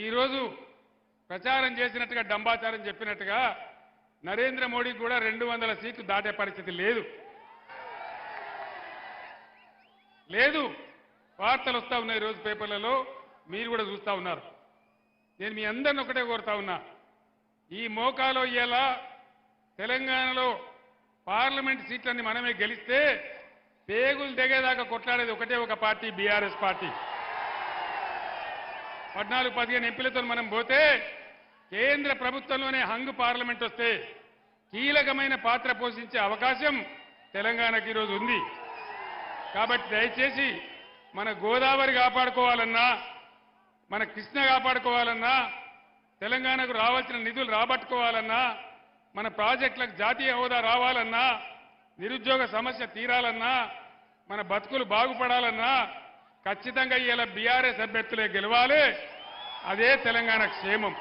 ఈరోజు ప్రచారం చేసినట్టుగా డంబాచారం చెప్పినట్టుగా నరేంద్ర మోడీకి కూడా 200 సీట్లు దాటే పరిస్థితి లేదు. వార్తలు వస్తా ఉన్నాయి రోజు పేపర్లలో, మీరు కూడా చూస్తా ఉన్నారు. నేను మీ అందరిని ఒకటే కోరుతా ఉన్నా, ఈ మోకాలో ఇలా తెలంగాణలో పార్లమెంట్ సీట్లన్నీ మనమే గెలిస్తే పేగులు దిగేదాకా కొట్లాడేది ఒకటే ఒక పార్టీ, బీఆర్ఎస్ పార్టీ. 14-15 ఎంపీలతో మనం పోతే కేంద్ర ప్రభుత్వంలోనే హంగ్ పార్లమెంట్ వస్తే కీలకమైన పాత్ర పోషించే అవకాశం తెలంగాణకి ఈరోజు ఉంది. కాబట్టి దయచేసి మన గోదావరి కాపాడుకోవాలన్నా, మన కృష్ణ కాపాడుకోవాలన్నా, తెలంగాణకు రావాల్సిన నిధులు రాబట్టుకోవాలన్నా, మన ప్రాజెక్టులకు జాతీయ హోదా రావాలన్నా, నిరుద్యోగ సమస్య తీరాలన్నా, మన బతుకులు బాగుపడాలన్నా ఖచ్చితంగా ఇలా బీఆర్ఎస్ అభ్యర్థులే గెలవాలి. అదే తెలంగాణ క్షేమం.